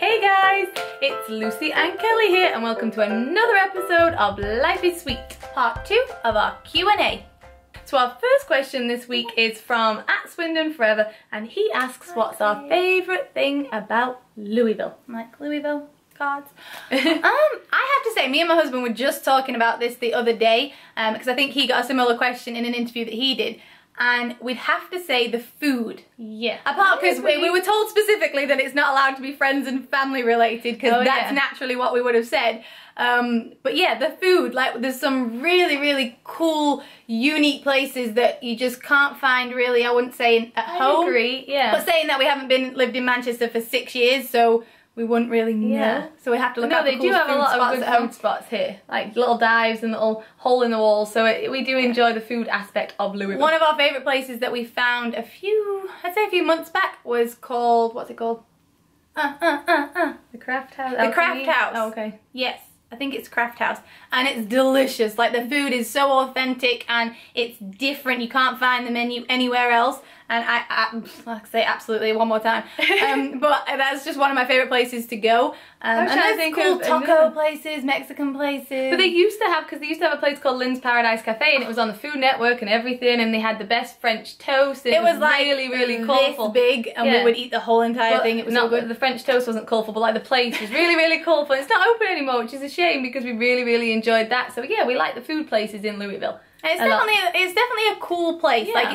Hey guys, it's Lucy and Kelly here and welcome to another episode of Life is Sweet, part 2 of our Q&A. So our first question this week is from @SwindonForever and he asks what's our favourite thing about Louisville. I'm like, Louisville? Cards? I have to say, me and my husband were just talking about this the other day because I think he got a similar question in an interview that he did. And we'd have to say the food. Yeah. Apart, because we were told specifically that it's not allowed to be friends and family related, because that's naturally what we would have said. But yeah, the food, like there's some really, really cool, unique places that you just can't find really, I wouldn't say at home. I agree, yeah. But saying that we haven't lived in Manchester for 6 years, so we wouldn't really know. Yeah. So we have to look at the cool food spots. No, they do have a lot of good food spots here. Like little dives and little hole in the wall. So we do enjoy the food aspect of Louisville. One of our favourite places that we found I'd say a few months back was called, what's it called? The Craft House. The Craft House. Oh, okay. Yes. I think it's Craft House, and it's delicious. Like the food is so authentic and it's different. You can't find the menu anywhere else. And I'll say absolutely one more time. But that's just one of my favorite places to go. And there's cool taco places, Mexican places. But they used to have, because they used to have a place called Lynn's Paradise Cafe, and it was on the Food Network and everything, and they had the best French toast. It was like really, really colourful. This big, and we would eat the whole entire thing. It was so good. The French toast wasn't colourful, but like the place was really, really colourful. It's not open anymore, which is a shame because we really, really enjoyed that. So yeah, we like the food places in Louisville. And it's definitely a cool place. Yeah. Like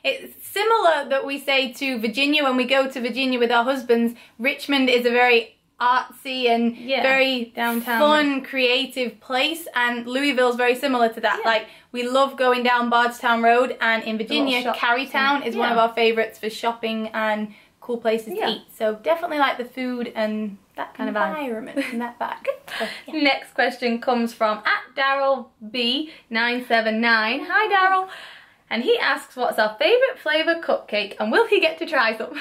it's similar that we say to Virginia when we go to Virginia with our husbands. Richmond is a very artsy and very downtown, fun, creative place, and Louisville's very similar to that. Like we love going down Bardstown Road, and in Virginia, Carytown is one of our favourites for shopping and cool places to eat. So definitely like the food and that kind of environment and that vibe. Next question comes from @DarylB979. Hi Daryl. And he asks what's our favourite flavour cupcake and will he get to try some?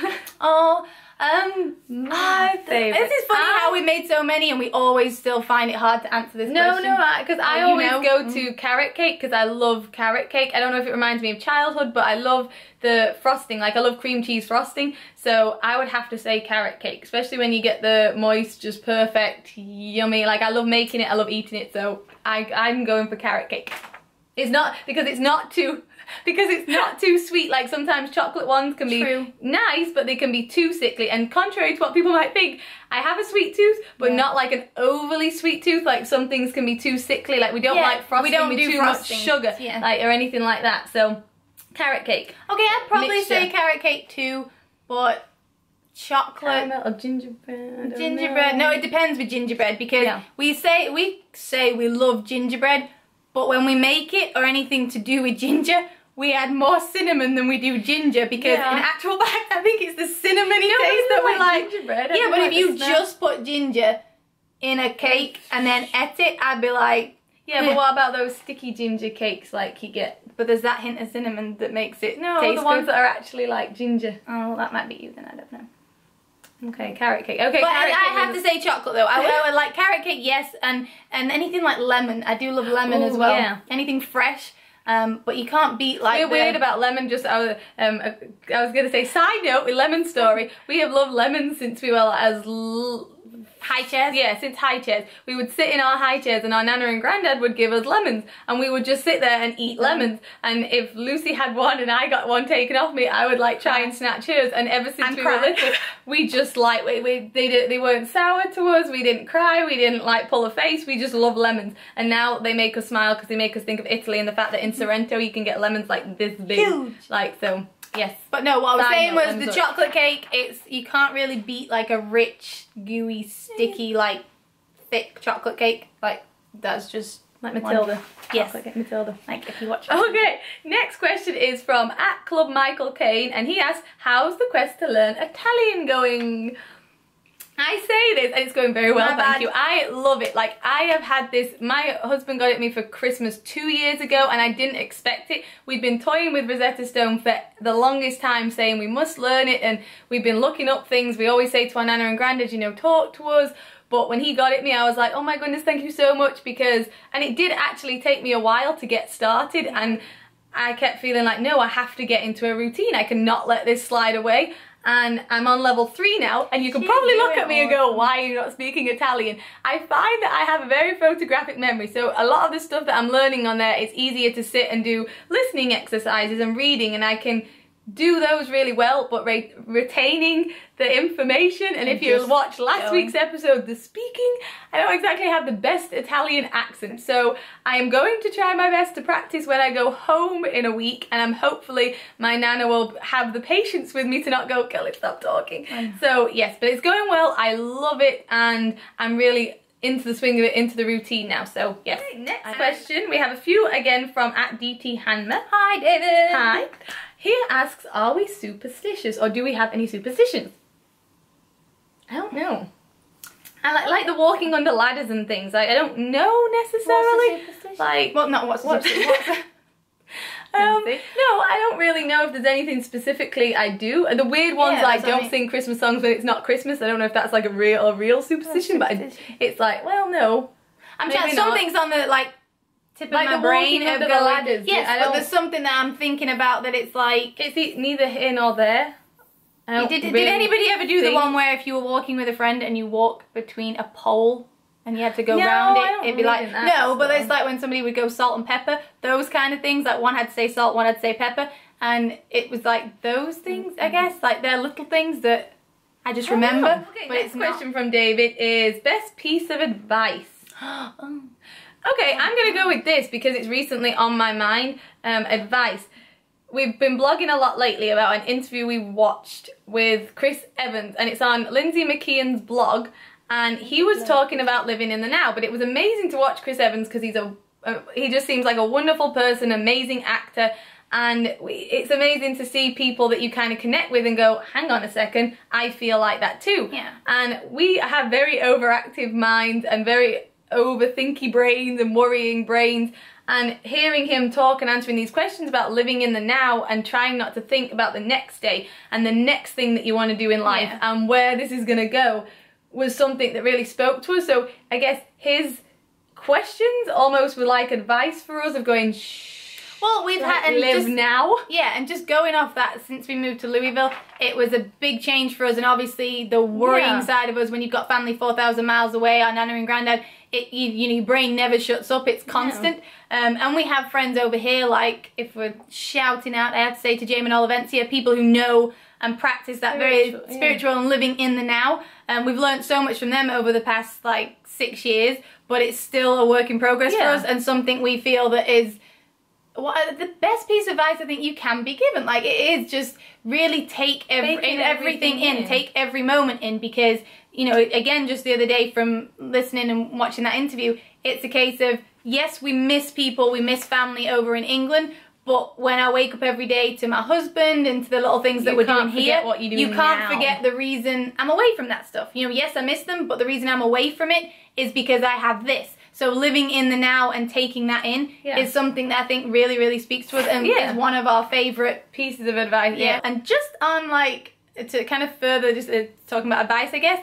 My favourite. This is funny how we made so many and we always still find it hard to answer this question. No, because I always go to carrot cake because I love carrot cake. I don't know if it reminds me of childhood, but I love the frosting. Like I love cream cheese frosting, so I would have to say carrot cake, especially when you get the moist, just perfect, yummy. Like I love making it, I love eating it, so I'm going for carrot cake. It's not because it's not too sweet. Like sometimes chocolate ones can be nice, but they can be too sickly. And contrary to what people might think, I have a sweet tooth, but not like an overly sweet tooth. Like some things can be too sickly. Like we don't like frosting with too much sugar, like or anything like that. So carrot cake. Okay, I'd probably say carrot cake too, but chocolate or gingerbread. Gingerbread. No, it depends with gingerbread because we say we love gingerbread. But when we make it, or anything to do with ginger, we add more cinnamon than we do ginger because in actual fact, I think it's the cinnamony taste that we like. Gingerbread. Yeah, but if you just put ginger in a cake and then ate it, I'd be like, but what about those sticky ginger cakes like you get? But there's that hint of cinnamon that makes it taste the ones that are actually like ginger. Oh, well, that might be you then, I don't know. Okay, carrot cake. Okay, but I have to say chocolate though. I would like carrot cake, yes, and anything like lemon. I do love lemon as well. Yeah. Anything fresh, but you can't beat like. We're weird about lemon. Just I was gonna say side note with lemon story. We have loved lemons since we were as high chairs? Yeah, since high chairs. We would sit in our high chairs and our nana and granddad would give us lemons and we would just sit there and eat lemons, and if Lucy had one and I got one taken off me, I would like try and snatch hers, and ever since we were little, we just like, they weren't sour to us, we didn't cry, we didn't like pull a face, we just love lemons. And now they make us smile because they make us think of Italy and the fact that in Sorrento you can get lemons like this big. Huge! Like, so... Yes. But no, what I was saying was the chocolate cake, you can't really beat like a rich, gooey, sticky, like thick chocolate cake. Like that's just like Matilda. Yes, like Matilda. Like if you watch. Okay, next question is from @ClubMichaelCain and he asks, how's the quest to learn Italian going? I say this and it's going very well, thank you. I love it. Like I have had this, my husband got it me for Christmas 2 years ago and I didn't expect it. We've been toying with Rosetta Stone for the longest time, saying we must learn it, and we've been looking up things. We always say to our nana and granddad, you know, talk to us. But when he got it me, I was like, oh my goodness, thank you so much, because, and it did actually take me a while to get started, and I kept feeling like, no, I have to get into a routine. I cannot let this slide away. and I'm on level 3 now, and you can probably look at me and go, why are you not speaking Italian? I find that I have a very photographic memory, so a lot of the stuff that I'm learning on there, it's easier to sit and do listening exercises and reading, and I can do those really well, but retaining the information. And if you watched last week's episode, the speaking, I don't exactly have the best Italian accent, so I am going to try my best to practice when I go home in a week, and hopefully my nana will have the patience with me to not go, Kelly, stop talking. So yes, but it's going well. I love it, and I'm really into the swing of it, into the routine now. So yes. Okay, next question, we have a few again from @DTHanma. Hi David. Hi. He asks, are we superstitious, or do we have any superstitions? I don't know. I like the walking under ladders and things. Like, I don't know necessarily. What's a superstition? Like, well, not what's a superstition. No, I don't really know if there's anything specifically I do. The weird ones, like, don't sing Christmas songs when it's not Christmas. I don't know if that's like a real superstition, but it's like, well, no. I'm trying. Some things on the like tip of my brain of the ladders. Yes, but there's something that I'm thinking about that it's like it's neither here nor there. Did anybody ever do the one where if you were walking with a friend and you walk between a pole and you had to go round it, it'd be like, but it's like when somebody would go salt and pepper, those kind of things, like one had to say salt, one had to say pepper, and it was like those things, I guess, like they're little things that I just remember. Okay, but it's a question from David is, best piece of advice? Okay, I'm going to go with this because it's recently on my mind. Advice. We've been blogging a lot lately about an interview we watched with Chris Evans, and it's on Lindsay McKeon's blog, and he was talking about living in the now, but it was amazing to watch Chris Evans because he just seems like a wonderful person, amazing actor, and it's amazing to see people that you kind of connect with and go, hang on a second, I feel like that too. Yeah. And we have very overactive minds and very overthinky brains and worrying brains, and hearing him talk and answering these questions about living in the now and trying not to think about the next day and the next thing that you want to do in life and where this is going to go was something that really spoke to us. So I guess his questions almost were like advice for us of going, shh. Well, we've had and live now. Yeah, and just going off that, since we moved to Louisville, it was a big change for us, and obviously the worrying side of us when you've got family 4,000 miles away, our nana and granddad, you know, your brain never shuts up, it's constant. And we have friends over here, like, if we're shouting out, I have to say to Jamie and Olivencia, people who know and practice that very spiritual and living in the now. We've learned so much from them over the past, like, 6 years, but it's still a work in progress for us, and something we feel that is the best piece of advice I think you can be given. Like, it is just really take everything in, take every moment in, because, you know, again, just the other day from listening and watching that interview, it's a case of, yes, we miss people, we miss family over in England, but when I wake up every day to my husband and to the little things that we're doing here, you can't forget the reason I'm away from that stuff. You know, yes, I miss them, but the reason I'm away from it is because I have this. So living in the now and taking that in is something that I think really, really speaks to us, and is one of our favourite pieces of advice. Yeah. And just on, like, to kind of further just talking about advice, I guess,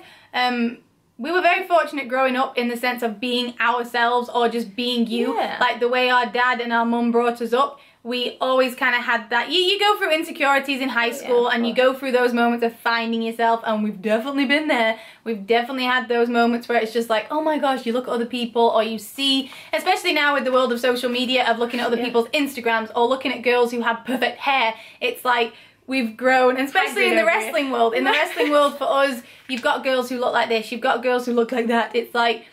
we were very fortunate growing up in the sense of being ourselves or just being you. Like the way our dad and our mum brought us up, we always kind of had that. You go through insecurities in high school and you go through those moments of finding yourself, and we've definitely been there. We've definitely had those moments where it's just like, oh my gosh, you look at other people, or you see, especially now with the world of social media, of looking at other people's Instagrams or looking at girls who have perfect hair. It's like, we've grown, and especially in the wrestling world. In the wrestling world, for us, you've got girls who look like this, you've got girls who look like that. It's like,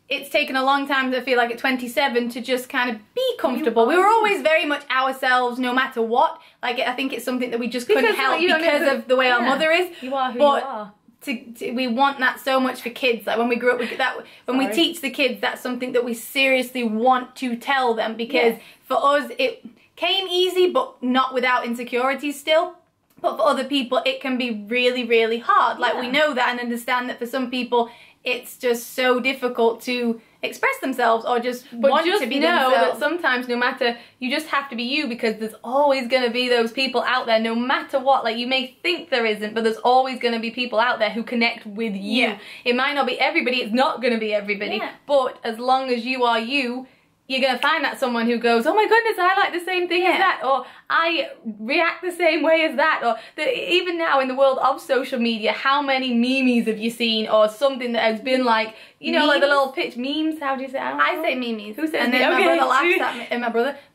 it's taken a long time, to feel like at 27, to just kind of be comfortable. We were always very much ourselves, no matter what. Like, I think it's something that we just couldn't help because of the way our mother is. You are who you are. We want that so much for kids. Like when we grew up with that, when we teach the kids, that's something that we seriously want to tell them, because for us it came easy, but not without insecurities still. But for other people it can be really, really hard. Like we know that and understand that for some people it's just so difficult to express themselves or just want to be themselves. That sometimes, no matter, you just have to be you, because there's always going to be those people out there, no matter what. Like, you may think there isn't, but there's always going to be people out there who connect with you. It might not be everybody, it's not going to be everybody, but as long as you are you, you're going to find that someone who goes, oh my goodness, I like the same thing as that, or I react the same way as that, or even now in the world of social media, how many memes have you seen, or something that has been like, you know, like the little pitch memes, how do you say? I say memes. Who says and then my brother laughs at me, and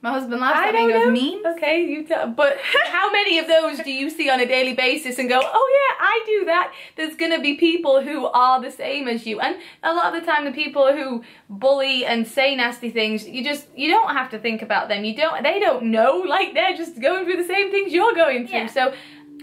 my husband laughs at me and goes, memes? Okay, you tell. But how many of those do you see on a daily basis and go, oh yeah, I do that? There's going to be people who are the same as you, and a lot of the time the people who bully and say nasty things, you don't have to think about them. They don't know, like they're just going through the same things you're going through. Yeah. So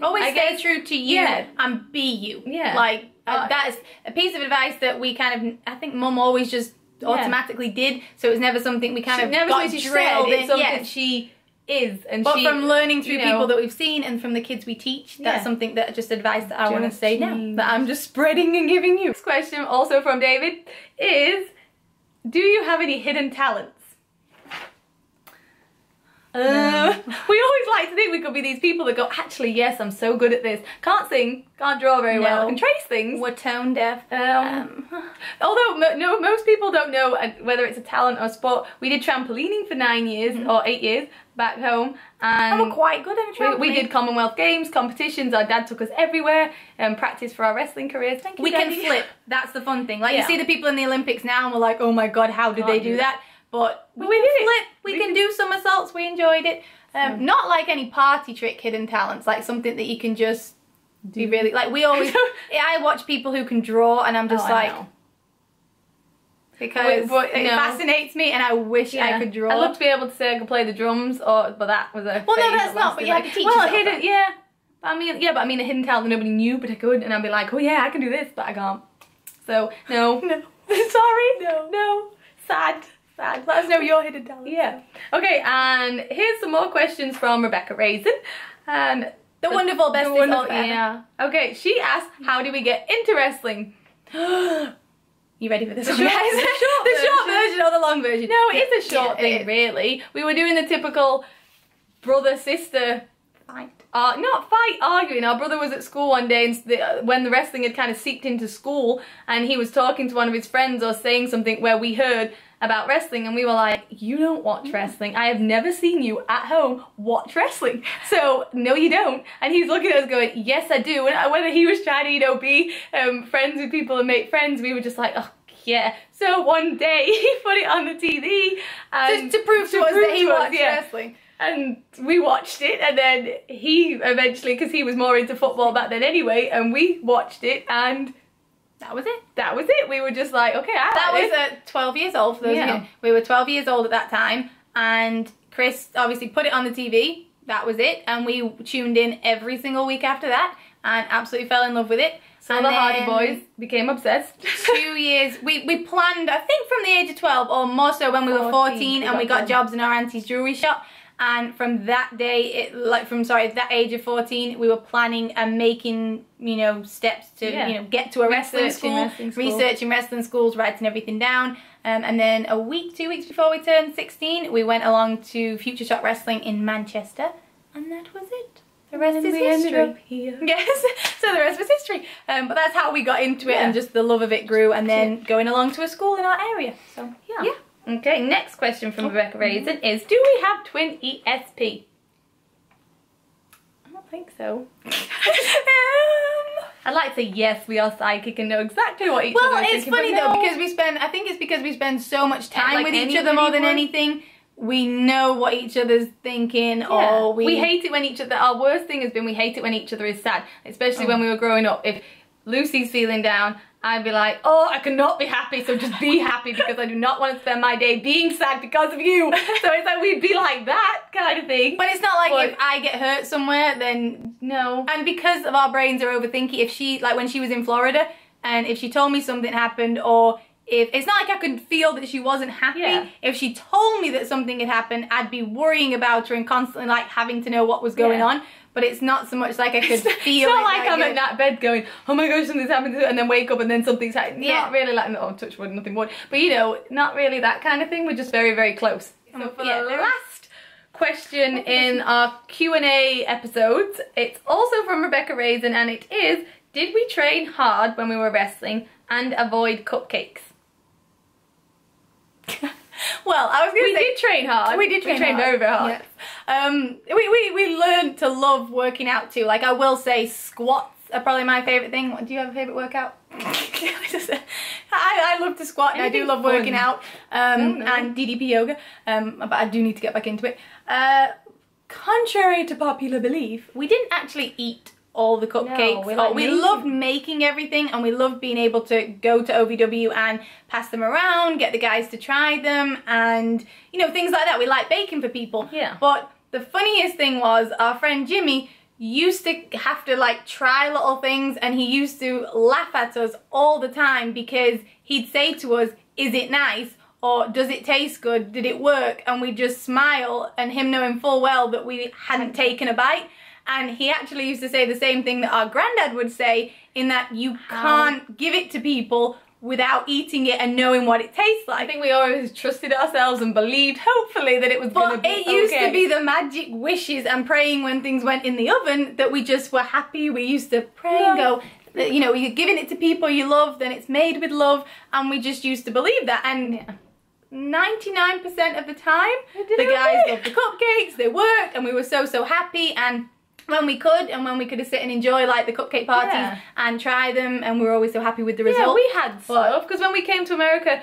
always stay true to you and be you. Yeah. Like that is a piece of advice that we kind of, I think Mum always just automatically did. So it was never something we kind of got drilled in. It's something she is, and but from learning through people that we've seen and from the kids we teach, that's something that just advice that I want to say now that I'm just spreading and giving you. This question also from David is, do you have any hidden talents? We always like to think we could be these people that go, actually, yes, I'm so good at this. Can't sing, can't draw very well, I can trace things. We're tone deaf. Although most people don't know whether it's a talent or sport. We did trampolining for 9 years or 8 years back home, and we're quite good at trampoline. We did Commonwealth Games, competitions. Our dad took us everywhere and practiced for our wrestling careers. Thank you, we Daddy. Can flip. That's the fun thing. Like you see the people in the Olympics now, and we're like, oh my god, how did they do that? But we can flip, we can do somersaults, we enjoyed it. Not like any party trick hidden talents, like something that you can just do really, like we always, I watch people who can draw and I'm just like, because it fascinates me and I wish I could draw. I'd love to be able to say I could play the drums, but that was a well, no, that's not, but yeah, I could teach yourself hidden, I mean a hidden talent that nobody knew, but I could, and I'd be like, oh yeah, I can do this, but I can't. So, no. Sorry, no, sad. Let us know your hidden talent. Yeah. Okay, and here's some more questions from Rebecca Raisin. And the wonderful bestest of ever. Okay, she asked, how do we get into wrestling? You ready for this? The short version or the long version? No, it's a short thing, really. We were doing the typical brother-sister fight. Not fight, arguing. Our brother was at school one day and when the wrestling had kind of seeped into school, and he was talking to one of his friends or saying something where we heard about wrestling, and we were like, you don't watch wrestling. I have never seen you at home watch wrestling. So, no you don't. And he's looking at us going, yes I do. And whether he was trying to, you know, be friends with people and make friends, we were just like, oh yeah. So one day he put it on the TV and just to prove to us that he watched wrestling. And we watched it, and then he eventually, because he was more into football back then anyway, and we watched it, and that was it. That was it. We were just like, okay, that was at 12 years old, for those of you. We were 12 years old at that time, and Chris obviously put it on the TV. That was it, and we tuned in every single week after that, and absolutely fell in love with it. So the Hardy boys became obsessed. 2 years, we planned, I think from the age of 12, or more so when we were 14, and we got jobs in our auntie's jewellery shop. And from that day, that age of 14, we were planning and making, you know, steps to, you know, get to a wrestling school, researching wrestling schools, writing everything down. And then 2 weeks before we turned 16, we went along to Future Shock Wrestling in Manchester, and that was it. The rest is history. Yes, so the rest was history. But that's how we got into it, and just the love of it grew, and then going along to a school in our area. So yeah. Okay, next question from Rebecca Raisin is, do we have twin ESP? I don't think so. I'd like to say yes, we are psychic and know exactly what each other is thinking. Well, it's funny though, because I think it's because we spend so much time with each other more than anything. We know what each other's thinking, or we hate it when our worst thing has been we hate it when each other is sad, especially when we were growing up. If Lucy's feeling down, I'd be like, oh, I cannot be happy, so just be happy, because I do not want to spend my day being sad because of you. So it's like, we'd be like that kind of thing. But it's not like if I get hurt somewhere, then no. And because of our brains are overthinking, if she, like when she was in Florida, and if she told me something happened, or if, it's not like I could feel that she wasn't happy. If she told me that something had happened, I'd be worrying about her and constantly like having to know what was going on. But it's not so much like I could feel it. It's not like I'm in that bed going, oh my gosh, something's happened, and then wake up and then something's happened. Not really like, oh, touch wood, nothing would. But you know, not really that kind of thing. We're just very, very close. So for the last question in our Q&A episodes, it's also from Rebecca Raisin, and it is, did we train hard when we were wrestling and avoid cupcakes? Well, I was going to say... We did train hard. We trained very, very hard. Yes. We learned to love working out too. Like, I will say squats are probably my favourite thing. Do you have a favourite workout? I love to squat and I do love working out. And DDP yoga. But I do need to get back into it. Contrary to popular belief, we didn't actually eat all the cupcakes. No, we loved making everything, and we loved being able to go to OVW and pass them around, get the guys to try them, and you know, things like that. We like baking for people. Yeah. But the funniest thing was our friend Jimmy used to have to like try little things, and he used to laugh at us all the time because he'd say to us, "Is it nice?" or "Does it taste good? Did it work?" And we'd just smile, and him knowing full well that we hadn't taken a bite. And he actually used to say the same thing that our granddad would say, in that you can't give it to people without eating it and knowing what it tastes like. I think we always trusted ourselves and believed, hopefully, that it was going to be okay. But it used to be the magic wishes and praying when things went in the oven that we just were happy. We used to pray and go, you know, you're giving it to people you love, then it's made with love, and we just used to believe that. And 99% of the time, the guys loved the cupcakes, they worked, and we were so, so happy. And when we could sit and enjoy like the cupcake parties and try them, and we were always so happy with the result. Yeah, we had stuff, because when we came to America,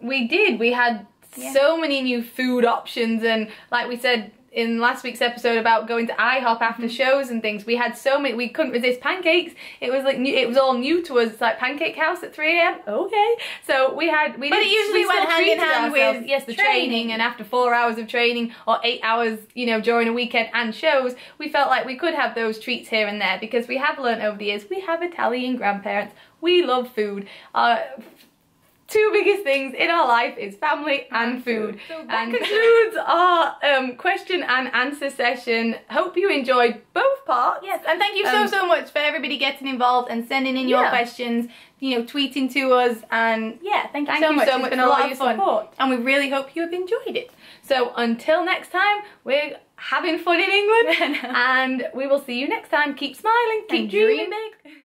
we had so many new food options, and like we said in last week's episode about going to IHOP after shows and things, we had so many, we couldn't resist pancakes. It was like new, it was all new to us. It's like Pancake House at 3 AM. Okay. So but it usually went hand in hand with the training, and after 4 hours of training or 8 hours, you know, during a weekend and shows, we felt like we could have those treats here and there, because we have learned over the years, we have Italian grandparents, we love food. Two biggest things in our life is family and food. So that concludes our question and answer session. Hope you enjoyed both parts. Yes, and thank you so much for everybody getting involved and sending in your questions, you know, tweeting to us, and thank you so much. It's been a lot of fun, and we really hope you have enjoyed it. So until next time, we're having fun in England, and we will see you next time. Keep smiling, keep dreaming big.